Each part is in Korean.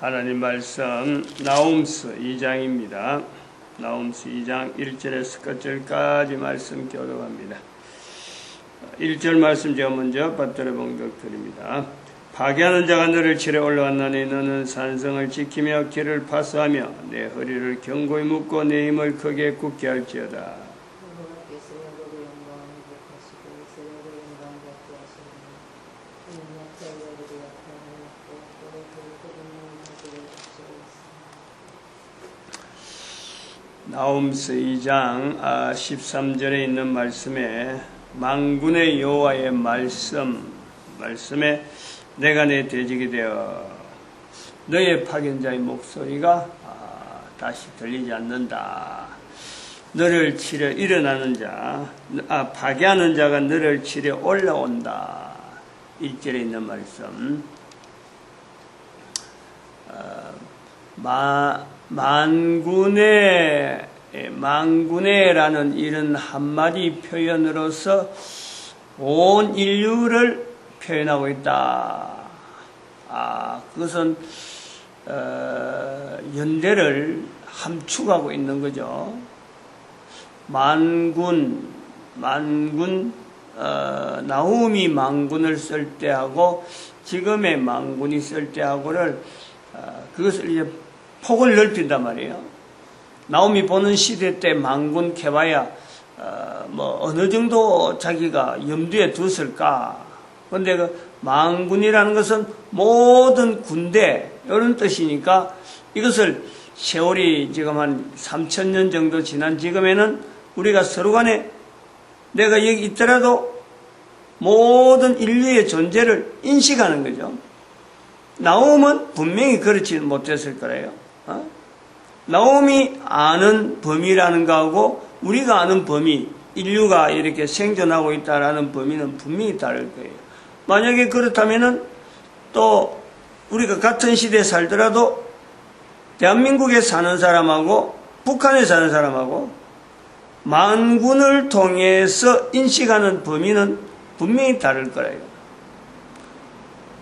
하나님 말씀 나홈스 2장입니다. 나홈스 2장 1절에서 끝절까지 말씀 교독합니다. 1절 말씀 제가 먼저 받들어 봉독드립니다. 파괴하는 자가 너를 치러 올라왔나니 너는 산성을 지키며 길을 파수하며 내 허리를 견고히 묶고 내 힘을 크게 굳게 할지어다. 나홈스 2장 13절에 있는 말씀에 만군의 여호와의 말씀에 내가 내 대적이 되어 너의 파견자의 목소리가 다시 들리지 않는다. 너를 치려 일어나는 자, 파괴하는 자가 너를 치려 올라온다. 1절에 있는 말씀. 만군의라는 이런 한마디 표현으로서 온 인류를 표현하고 있다. 그것은 연대를 함축하고 있는 거죠. 나훔이 만군을 쓸 때하고 지금의 만군이 쓸 때하고를 그것을 이제 폭을 넓힌단 말이에요. 나홈이 보는 시대 때 만군 캐봐야 어느 정도 자기가 염두에 뒀을까. 그런데 그 만군이라는 것은 모든 군대 이런 뜻이니까 이것을 세월이 지금 한 3000년 정도 지난 지금에는 우리가 서로 간에 내가 여기 있더라도 모든 인류의 존재를 인식하는 거죠. 나홈은 분명히 그렇지는 못했을 거예요. 나홈이 아는 범위라는 거하고 우리가 아는 범위, 인류가 이렇게 생존하고 있다라는 범위는 분명히 다를 거예요. 만약에 그렇다면은 또 우리가 같은 시대에 살더라도 대한민국에 사는 사람하고 북한에 사는 사람하고 만군을 통해서 인식하는 범위는 분명히 다를 거예요.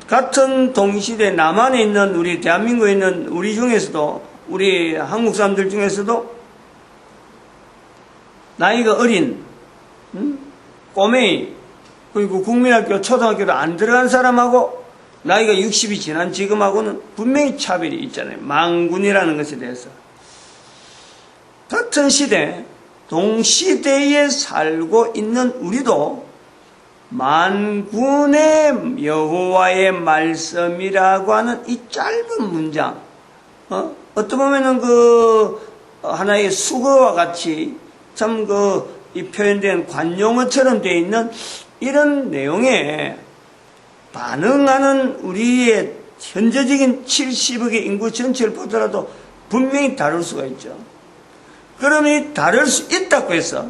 같은 동시대 남한에 있는 우리 대한민국에 있는 우리 중에서도 우리 한국 사람들 중에서도 나이가 어린 꼬매이 그리고 국민학교 초등학교도 안 들어간 사람하고 나이가 60이 지난 지금하고는 분명히 차별이 있잖아요. 만군이라는 것에 대해서. 같은 시대 동시대에 살고 있는 우리도 만군의 여호와의 말씀이라고 하는 이 짧은 문장, 어떻게 보면은 하나의 수거와 같이 참 이 표현된 관용어처럼 되어 있는 이런 내용에 반응하는 우리의 현재적인 70억의 인구 전체를 보더라도 분명히 다를 수가 있죠. 그러면 다를 수 있다고 해서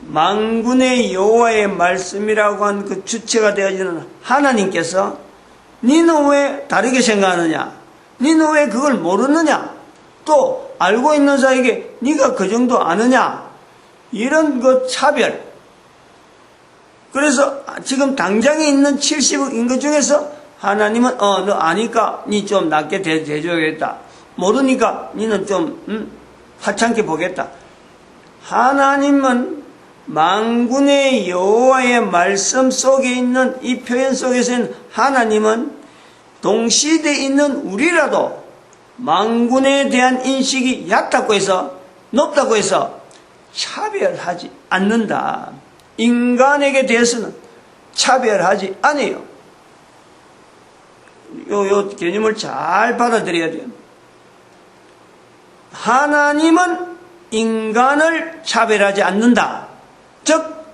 만군의 여호와의 말씀이라고 한 그 주체가 되어지는 하나님께서 니는 왜 다르게 생각하느냐? 니는 왜 그걸 모르느냐? 또 알고 있는 자에게 네가 그 정도 아느냐? 이런 그 차별. 그래서 지금 당장에 있는 70억 인구 중에서 하나님은 너 아니까 니 좀 낮게 대줘야겠다. 모르니까 니는 좀 하찮게 보겠다. 하나님은 만군의 여호와의 말씀 속에 있는 이 표현 속에서는 하나님은 동시대에 있는 우리라도 만군에 대한 인식이 얕다고 해서 높다고 해서 차별하지 않는다. 인간에게 대해서는 차별하지 않아요. 요 개념을 잘 받아들여야 돼요. 하나님은 인간을 차별하지 않는다. 즉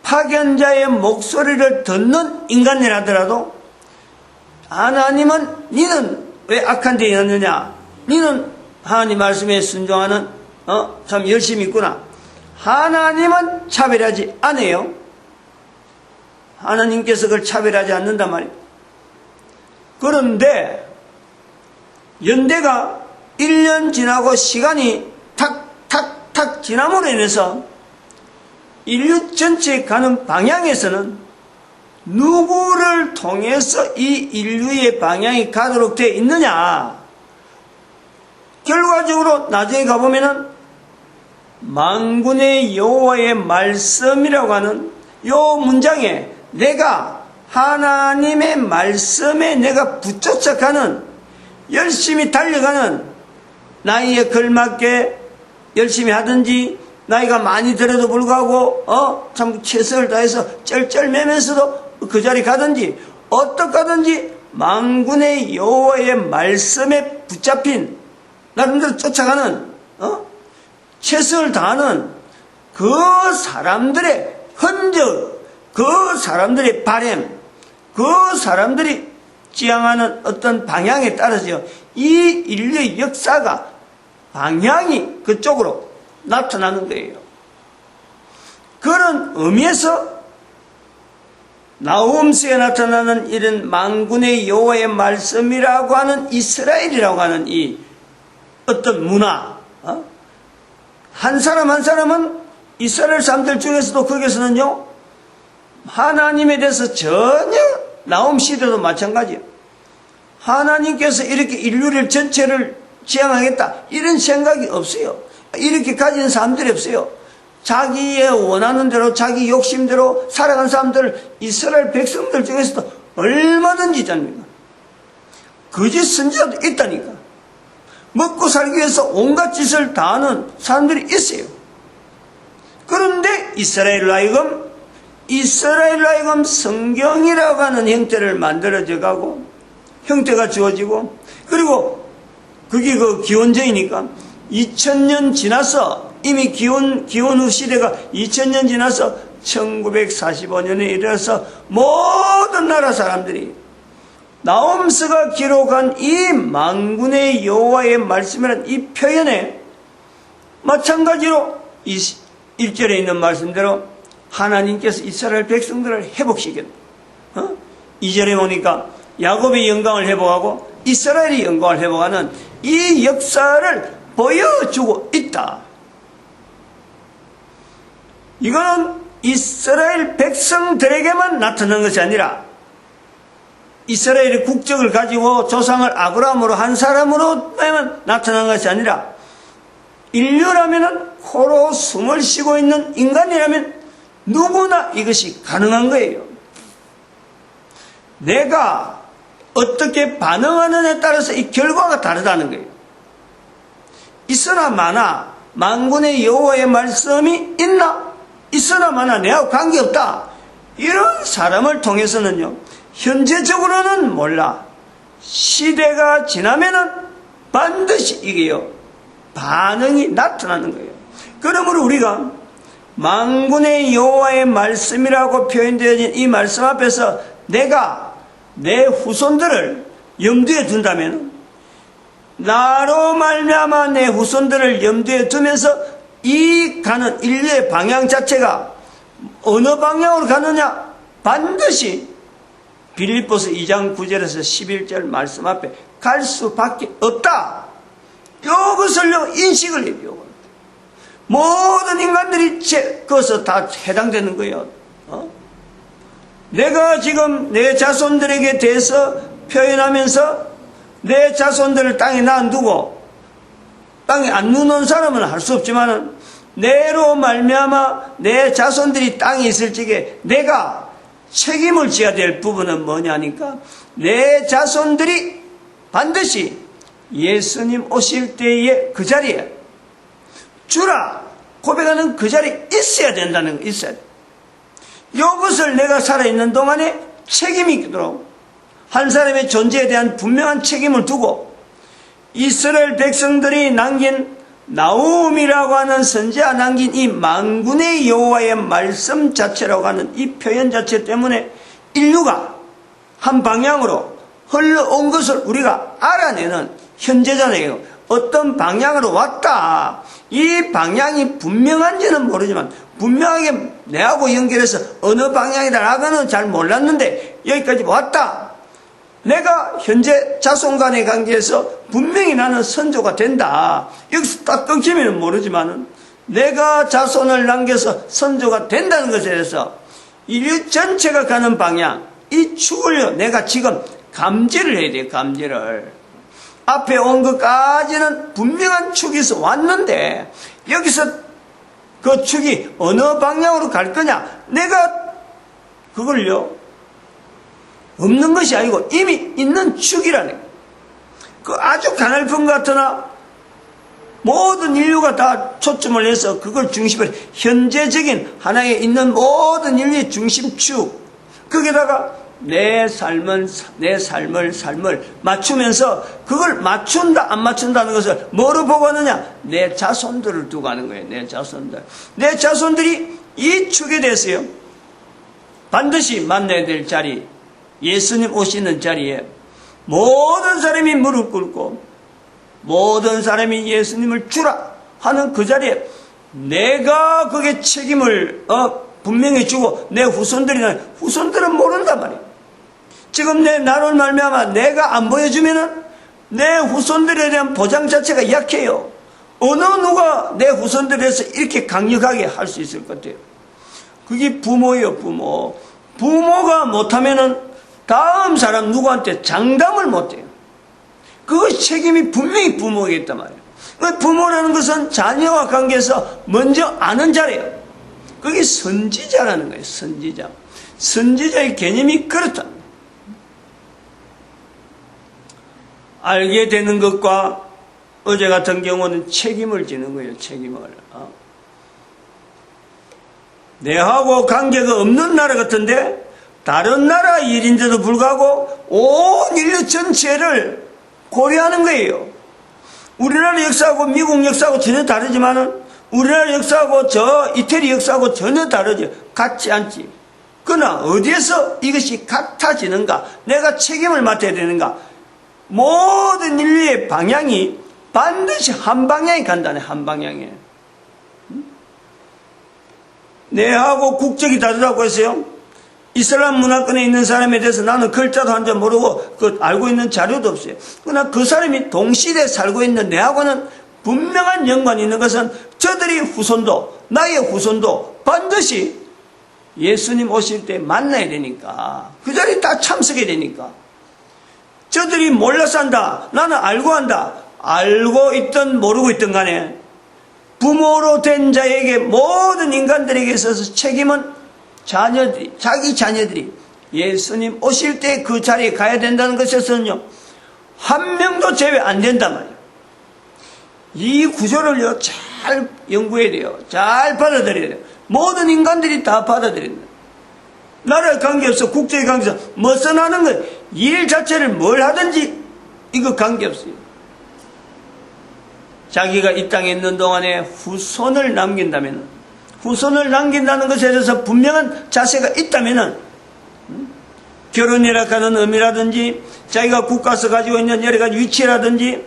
파견자의 목소리를 듣는 인간이라더라도 하나님은 니는 왜 악한 데 있느냐? 니는 하나님 말씀에 순종하는 참 열심히 있구나. 하나님은 차별하지 않아요. 하나님께서 그걸 차별하지 않는단 말이에요. 그런데 연대가 1년 지나고 시간이 탁탁탁 지남으로 인해서 인류 전체에 가는 방향에서는 누구를 통해서 이 인류의 방향이 가도록 되어 있느냐? 결과적으로 나중에 가보면은 만군의 여호와의 말씀이라고 하는 요 문장에 내가 하나님의 말씀에 내가 붙여쳐가는, 열심히 달려가는, 나이에 걸맞게 열심히 하든지 나이가 많이 들어도 불구하고 참 최선을 다해서 쩔쩔매면서도 그 자리 가든지 어떡하든지 만군의 여호와의 말씀에 붙잡힌 나름대로 쫓아가는 최선을 다하는 그 사람들의 흔적, 그 사람들의 바램, 그 사람들이 지향하는 어떤 방향에 따라서 이 인류의 역사가 방향이 그쪽으로 나타나는 거예요. 그런 의미에서 나훔스에 나타나는 이런 만군의 여호와의 말씀이라고 하는 이스라엘이라고 하는 이 어떤 문화, 한 사람 한 사람은 이스라엘 사람들 중에서도 거기서는요 하나님에 대해서 전혀, 나훔 시대도 마찬가지예요. 하나님께서 이렇게 인류를 전체를 지향하겠다 이런 생각이 없어요. 이렇게 가진 사람들이 없어요. 자기의 원하는 대로 자기 욕심대로 살아간 사람들, 이스라엘 백성들 중에서도 얼마든지 있잖습니까? 거짓 선지자도 있다니까. 먹고 살기 위해서 온갖 짓을 다 하는 사람들이 있어요. 그런데 이스라엘로 하여금 성경이라고 하는 형태를 만들어져 가고 형태가 주어지고, 그리고 그게 그 기원전이니까 2000년 지나서, 이미 기원 후 시대가 2000년 지나서 1945년에 이르러서 모든 나라 사람들이 나홈스가 기록한 이 만군의 여호와의 말씀이라는 이 표현에 마찬가지로 이 1절에 있는 말씀대로 하나님께서 이스라엘 백성들을 회복시켰다. 2절에 보니까 야곱의 영광을 회복하고 이스라엘의 영광을 회복하는 이 역사를 보여주고 있다. 이거는 이스라엘 백성들에게만 나타난 것이 아니라 이스라엘의 국적을 가지고 조상을 아브라함으로 한 사람으로만 나타난 것이 아니라 인류라면, 코로 숨을 쉬고 있는 인간이라면 누구나 이것이 가능한 거예요. 내가 어떻게 반응하느냐에 따라서 이 결과가 다르다는 거예요. 있으나 마나 만군의 여호와의 말씀이 있나? 있으나 마나 내하고 관계없다. 이런 사람을 통해서는요, 현재적으로는 몰라, 시대가 지나면은 반드시 이게요 반응이 나타나는 거예요. 그러므로 우리가 만군의 여호와의 말씀이라고 표현되어진 이 말씀 앞에서 내가 내 후손들을 염두에 둔다면, 나로 말미암아 내 후손들을 염두에 두면서 이 가는 인류의 방향 자체가 어느 방향으로 가느냐, 반드시 빌립보서 2장 9절에서 11절 말씀 앞에 갈 수밖에 없다. 이것을요 인식을 해요. 모든 인간들이 그것에 다 해당되는 거예요. 내가 지금 내 자손들에게 대해서 표현하면서 내 자손들을 땅에 놔두고 땅에 안 누는 사람은 할 수 없지만은, 내로 말미암아 내 자손들이 땅에 있을 적에 내가 책임을 져야 될 부분은 뭐냐니까, 내 자손들이 반드시 예수님 오실 때에 그 자리에 주라 고백하는 그 자리에 있어야 된다는 거, 있어야 돼. 이것을 내가 살아있는 동안에 책임이 있도록 한 사람의 존재에 대한 분명한 책임을 두고, 이스라엘 백성들이 남긴 나훔이라고 하는 선지자 남긴 이 만군의 여호와의 말씀 자체라고 하는 이 표현 자체 때문에 인류가 한 방향으로 흘러온 것을 우리가 알아내는 현재잖아요. 어떤 방향으로 왔다. 이 방향이 분명한지는 모르지만 분명하게 내하고 연결해서 어느 방향이다 라고는 잘 몰랐는데 여기까지 왔다. 내가 현재 자손 간의 관계에서 분명히 나는 선조가 된다. 여기서 딱 끊기면 모르지만은 내가 자손을 남겨서 선조가 된다는 것에 대해서 인류 전체가 가는 방향, 이 축을요, 내가 지금 감지를 해야 돼요, 감지를. 앞에 온 것까지는 분명한 축에서 왔는데, 여기서 그 축이 어느 방향으로 갈 거냐, 내가 그걸요, 없는 것이 아니고 이미 있는 축이라는 거예요. 그 아주 가늘픈 것 같으나, 모든 인류가 다 초점을 해서 그걸 중심으로 현재적인 하나에 있는 모든 인류의 중심축, 거기다가 내 삶을 맞추면서 그걸 맞춘다 안 맞춘다는 것을 뭐로 보고 하느냐, 내 자손들을 두고 하는 거예요. 내 자손들이 이 축에 대해서요 반드시 만나야 될 자리, 예수님 오시는 자리에 모든 사람이 무릎 꿇고 모든 사람이 예수님을 주라 하는 그 자리에 내가 그게 책임을 분명히 주고 내 후손들은 모른단 말이에요. 지금 나를 말미암아 내가 안 보여주면은 내 후손들에 대한 보장 자체가 약해요. 어느 누가 내 후손들에 대해서 이렇게 강력하게 할 수 있을 것 같아요. 그게 부모예요, 부모. 부모가 못하면은 다음 사람 누구한테 장담을 못해요. 그 책임이 분명히 부모에게 있단 말이에요. 부모라는 것은 자녀와 관계에서 먼저 아는 자래요. 그게 선지자라는 거예요. 선지자. 선지자의 개념이 그렇다. 알게 되는 것과 어제 같은 경우는 책임을 지는 거예요. 책임을. 내하고 관계가 없는 나라 같은데 다른 나라 일인데도 불구하고 온 인류 전체를 고려하는 거예요. 우리나라 역사하고 미국 역사하고 전혀 다르지만은 우리나라 역사하고 저 이태리 역사하고 전혀 다르지, 같지 않지. 그러나 어디에서 이것이 같아지는가, 내가 책임을 맡아야 되는가, 모든 인류의 방향이 반드시 한 방향에 간다네. 한 방향에. 내하고 국적이 다르다고 했어요. 이슬람 문화권에 있는 사람에 대해서 나는 글자도 한 점 모르고 알고 있는 자료도 없어요. 그러나 그 사람이 동시대에 살고 있는 내하고는 분명한 연관이 있는 것은 저들이 후손도, 나의 후손도 반드시 예수님 오실 때 만나야 되니까, 그 자리에 다 참석해야 되니까. 저들이 몰라서 한다, 나는 알고 한다, 알고 있든 모르고 있든 간에 부모로 된 자에게, 모든 인간들에게 있어서 책임은 자기 자녀들이 예수님 오실 때 그 자리에 가야 된다는 것에서는요, 한 명도 제외 안 된단 말이에요. 이 구조를요, 잘 연구해야 돼요. 잘 받아들여야 돼요. 모든 인간들이 다 받아들여야 돼요. 나라에 관계없어, 국제에 관계없어, 무슨 하는 거, 일 자체를 뭘 하든지 이거 관계없어요. 자기가 이 땅에 있는 동안에 후손을 남긴다면, 후손을 남긴다는 것에 대해서 분명한 자세가 있다면, 결혼이라 하는 의미라든지, 자기가 국가에서 가지고 있는 여러 가지 위치라든지,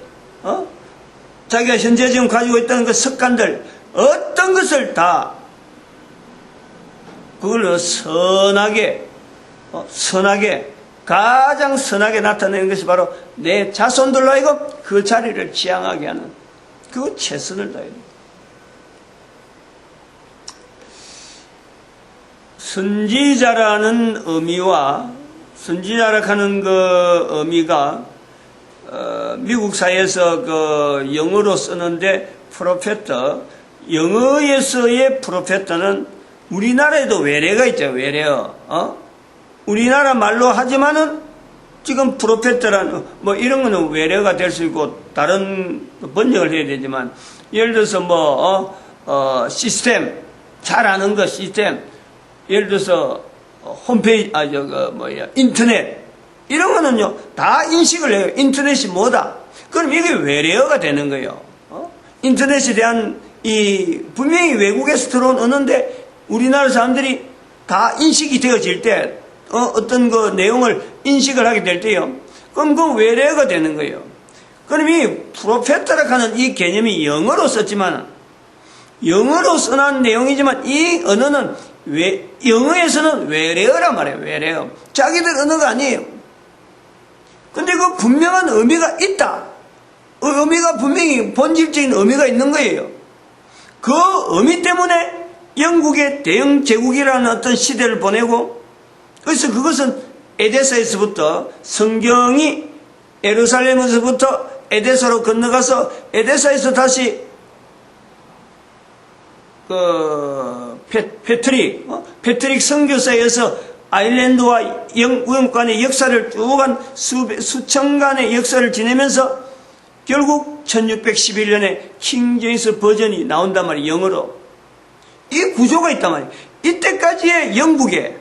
자기가 현재 지금 가지고 있다는 그 습관들, 어떤 것을 다 그걸로 선하게, 가장 선하게 나타내는 것이 바로 내 자손들로 하여금 그 자리를 지향하게 하는, 그 최선을 다해야 됩니다. 선지자라는 의미와, 선지자라 하는 그 의미가 미국 사회에서 그 영어로 쓰는데 프로페터, 영어에서의 프로페터는 우리나라에도 외래가 있죠. 외래어. 우리나라 말로 하지만은 지금 프로페터라는 뭐 이런 거는 외래어가 될 수 있고 다른 번역을 해야 되지만, 예를 들어서 시스템, 잘 아는 거 시스템, 예를 들어서 홈페이지, 인터넷, 이런 거는요 다 인식을 해요. 인터넷이 뭐다? 그럼 이게 외래어가 되는 거예요. 인터넷에 대한 분명히 외국에서 들어온 언어인데 우리나라 사람들이 다 인식이 되어질 때, 어떤 그 내용을 인식을 하게 될 때요, 그럼 그 외래어가 되는 거예요. 그럼 이 프로페터라 하는 이 개념이 영어로 썼지만, 영어로 써난 내용이지만 이 언어는 영어에서는 외래어란 말이에요. 외래어. 자기들 언어가 아니에요. 근데 그 분명한 의미가 있다. 의미가 분명히 본질적인 의미가 있는 거예요. 그 의미 때문에 영국의 대영 제국이라는 어떤 시대를 보내고, 그래서 그것은 에데사에서부터 성경이 예루살렘에서부터 에데사로 건너가서 에데사에서 다시 패트릭 선교사에서 아일랜드와 영국간의 역사를 쭉 한 수천간의 역사를 지내면서 결국 1611년에 킹제임스 버전이 나온단 말이에요. 영어로. 이 구조가 있단 말이에요. 이때까지의 영국의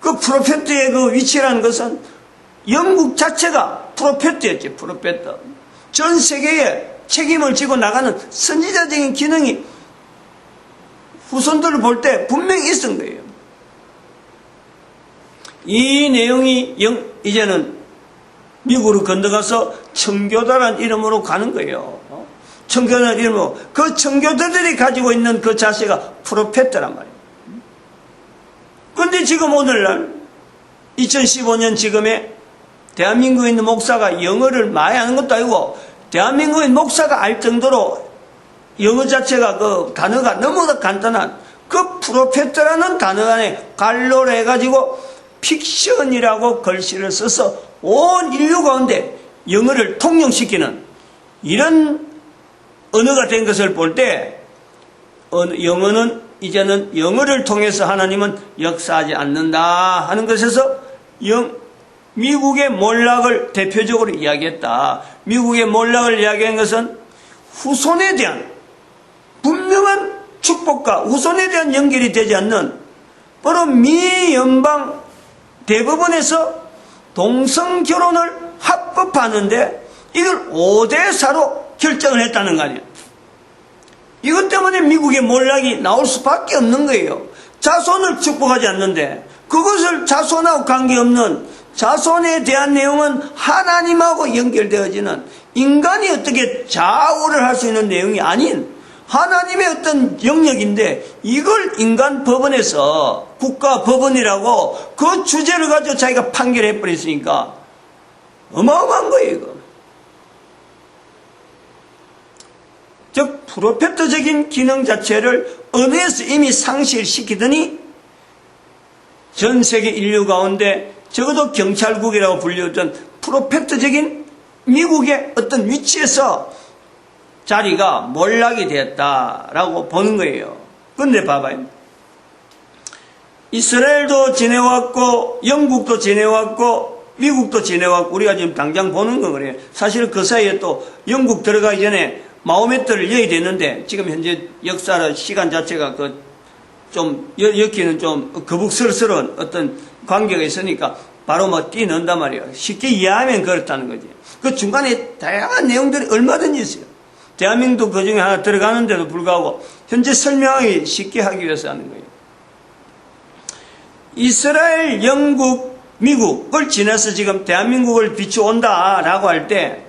그 프로페트의 그 위치라는 것은 영국 자체가 프로페트였지. 프로페트. 전 세계에 책임을 지고 나가는 선지자적인 기능이 후손들을 볼 때 분명히 있은 거예요. 이 내용이 이제는 미국으로 건너가서 청교도라는 이름으로 가는 거예요. 청교도라는 이름으로. 그 청교도들이 가지고 있는 그 자세가 프로페트란 말이에요. 그런데 지금 오늘날 2015년 지금의 대한민국에 있는 목사가 영어를 많이 하는 것도 아니고 대한민국의 목사가 알 정도로 영어 자체가 그 단어가 너무나 간단한 그 프로페트라는 단어 안에 갈로를 해가지고 픽션이라고 글씨를 써서 온 인류 가운데 영어를 통용시키는 이런 언어가 된 것을 볼 때 영어는 이제는 영어를 통해서 하나님은 역사하지 않는다 하는 것에서 미국의 몰락을 대표적으로 이야기했다. 미국의 몰락을 이야기한 것은 후손에 대한 분명한 축복과 후손에 대한 연결이 되지 않는 바로 미 연방 대법원에서 동성 결혼을 합법화하는데 이걸 5대4로 결정을 했다는 거 아니에요. 이것 때문에 미국의 몰락이 나올 수밖에 없는 거예요. 자손을 축복하지 않는데 그것을 자손하고 관계없는 자손에 대한 내용은 하나님하고 연결되어지는 인간이 어떻게 좌우를 할 수 있는 내용이 아닌 하나님의 어떤 영역인데 이걸 인간 법원에서 국가 법원이라고 그 주제를 가지고 자기가 판결해 버렸으니까 어마어마한 거예요. 이거. 즉 프로페터적인 기능 자체를 언어에서 이미 상실시키더니 전 세계 인류 가운데 적어도 경찰국이라고 불리던 프로페터적인 미국의 어떤 위치에서 자리가 몰락이 되었다라고 보는 거예요. 그런데 봐봐요. 이스라엘도 지내왔고 영국도 지내왔고 미국도 지내왔고 우리가 지금 당장 보는 건 그래요. 사실 그 사이에 또 영국 들어가기 전에 마호메트를 여야 되는데 지금 현재 역사의 시간 자체가 좀 여기는 좀 거북스러운 어떤 관계가 있으니까 바로 뭐 뛰는단 말이에요. 쉽게 이해하면 그렇다는 거지. 그 중간에 다양한 내용들이 얼마든지 있어요. 대한민국도 그 중에 하나 들어가는데도 불구하고 현재 설명하기 쉽게 하기 위해서 하는 거예요. 이스라엘, 영국, 미국을 지나서 지금 대한민국을 비추온다라고 할 때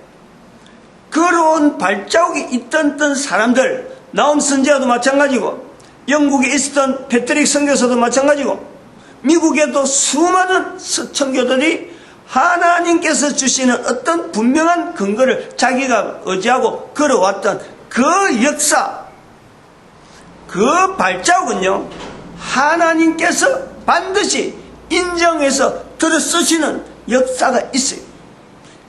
걸어온 발자국이 있던 사람들, 나움 선지자도 마찬가지고 영국에 있었던 패트릭 선교사도 마찬가지고 미국에도 수많은 선교들이 하나님께서 주시는 어떤 분명한 근거를 자기가 의지하고 걸어왔던 그 역사, 그 발자국은요 하나님께서 반드시 인정해서 들어 쓰시는 역사가 있어요.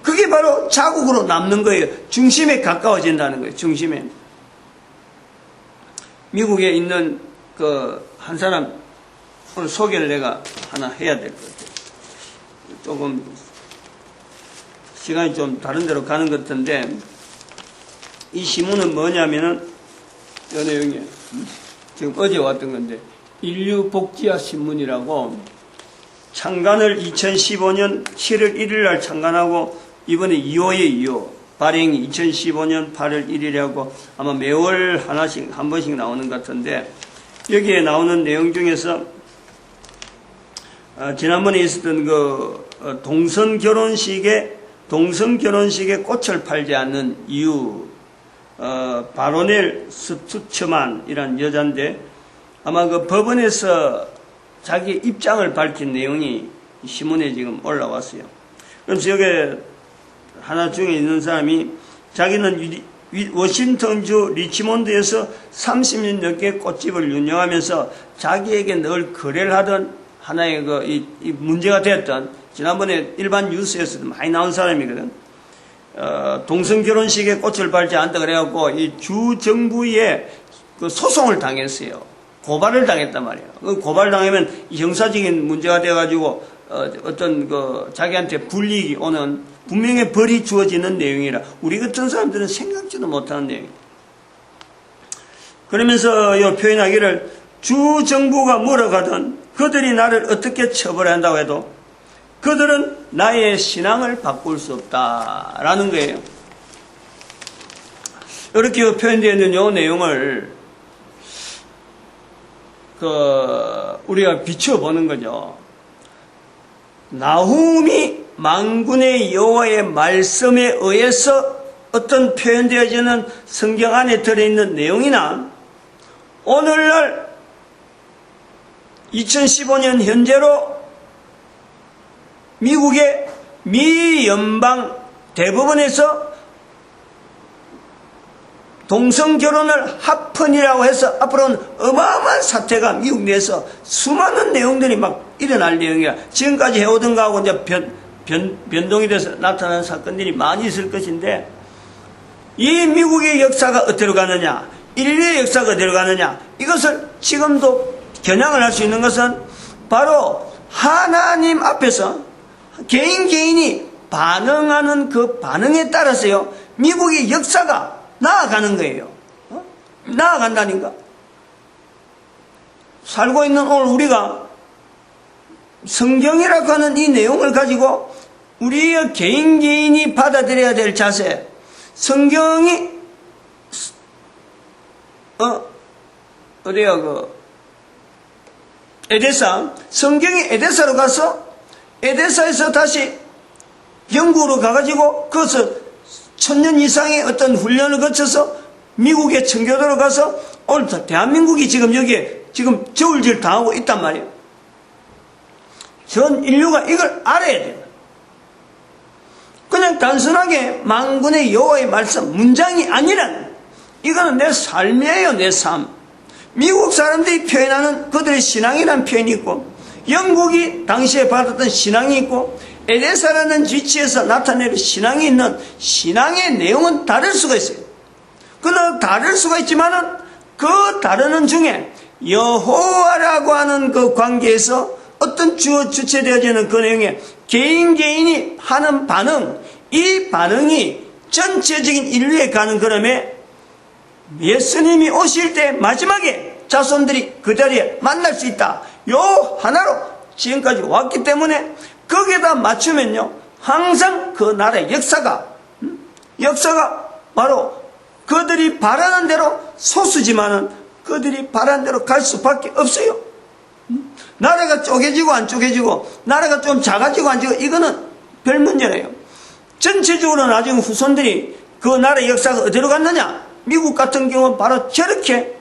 그게 바로 자국으로 남는 거예요. 중심에 가까워진다는 거예요. 중심에. 미국에 있는 한 사람 오늘 소개를 내가 하나 해야 될 것 같아요. 조금 시간이 좀 다른 데로 가는 것 같은데 이 신문은 뭐냐면은 이 내용이 지금 어제 왔던 건데 인류복지화 신문이라고 창간을 2015년 7월 1일 날 창간하고 이번에 2호에 2호 발행이 2015년 8월 1일이라고 아마 매월 한 번씩 나오는 것 같은데 여기에 나오는 내용 중에서 지난번에 있었던 동성 결혼식에 꽃을 팔지 않는 이유, 바로넬 스투처만이라는 여자인데 아마 그 법원에서 자기 입장을 밝힌 내용이 신문에 지금 올라왔어요. 그래서 여기 하나 중에 있는 사람이 자기는 워싱턴주 리치몬드에서 30년 넘게 꽃집을 운영하면서 자기에게 늘 거래를 하던 하나의 이 문제가 되었던, 지난번에 일반 뉴스에서도 많이 나온 사람이거든. 동성 결혼식에 꽃을 밟지 않다 그래갖고 이 주 정부에 그 소송을 당했어요. 고발을 당했단 말이에요. 그 고발 당하면 형사적인 문제가 돼가지고 어떤 자기한테 불이익이 오는 분명히 벌이 주어지는 내용이라 우리 같은 사람들은 생각지도 못하는 내용이에요. 그러면서 이 표현하기를 주 정부가 뭐라고 하든 그들이 나를 어떻게 처벌한다고 해도 그들은 나의 신앙을 바꿀 수 없다라는 거예요. 이렇게 표현되어 있는 이 내용을 우리가 비춰보는 거죠. 나훔이 만군의 여호와의 말씀에 의해서 어떤 표현되어지는 성경 안에 들어있는 내용이나 오늘날 2015년 현재로 미국의 미 연방 대법원에서 동성 결혼을 합헌이라고 해서 앞으로는 어마어마한 사태가 미국 내에서 수많은 내용들이 막 일어날 내용이야. 지금까지 해오던 거하고 이제 변동이 돼서 나타나는 사건들이 많이 있을 것인데, 이 미국의 역사가 어디로 가느냐, 인류의 역사가 어디로 가느냐, 이것을 지금도 겨냥을 할 수 있는 것은 바로 하나님 앞에서 개인이 반응하는 그 반응에 따라서요, 미국의 역사가 나아가는 거예요. 나아간다니까. 살고 있는 오늘 우리가 성경이라고 하는 이 내용을 가지고 우리의 개인이 받아들여야 될 자세, 성경이 에데사, 성경이 에데사로 가서 에데사에서 다시 영국으로 가가지고 그것을 1000년 이상의 어떤 훈련을 거쳐서 미국의 청교도로 가서 오늘 대한민국이 지금 여기에 지금 저울질 당하고 있단 말이에요. 전 인류가 이걸 알아야 돼요. 그냥 단순하게 만군의 여호와의 말씀 문장이 아니라 이거는 내 삶이에요. 내 삶. 미국 사람들이 표현하는 그들의 신앙이라는 표현이 있고, 영국이 당시에 받았던 신앙이 있고, 에데사라는 위치에서 나타내는 신앙이 있는 신앙의 내용은 다를 수가 있어요. 그러나 다를 수가 있지만은 그 다르는 중에 여호와라고 하는 그 관계에서 어떤 주체되어지는 그 내용에 개인이 하는 반응, 이 반응이 전체적인 인류에 가는 걸음에 예수님이 오실 때 마지막에 자손들이 그 자리에 만날 수 있다. 요 하나로 지금까지 왔기 때문에 거기에다 맞추면요, 항상 그 나라의 역사가 바로 그들이 바라는 대로 소수지만은 그들이 바라는 대로 갈 수밖에 없어요. 나라가 쪼개지고 안 쪼개지고, 나라가 좀 작아지고 안 작아지고, 이거는 별 문제래요. 전체적으로 나중에 후손들이 그 나라의 역사가 어디로 갔느냐? 미국 같은 경우는 바로 저렇게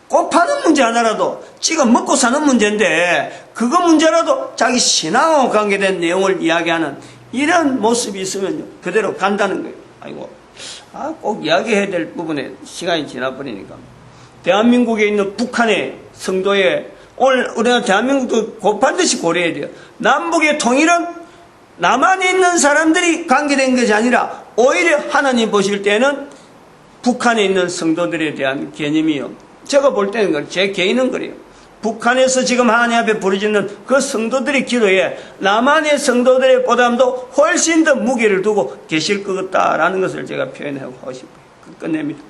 꽃 파는 문제 하나라도 지금 먹고 사는 문제인데, 그거 문제라도 자기 신앙하고 관계된 내용을 이야기하는 이런 모습이 있으면 그대로 간다는 거예요. 아이고, 꼭 이야기해야 될 부분에 시간이 지나버리니까. 대한민국에 있는 북한의 성도에 오늘 우리가 대한민국도 반드시 고려해야 돼요. 남북의 통일은 남한에 있는 사람들이 관계된 것이 아니라 오히려 하나님 보실 때는 북한에 있는 성도들에 대한 개념이요. 제가 볼 때는 제 개인은 그래요. 북한에서 지금 하나님 앞에 부르짖는 그 성도들의 기도에 남한의 성도들의 보담도 훨씬 더 무게를 두고 계실 것 같다라는 것을 제가 표현하고 싶어요. 끝냅니다.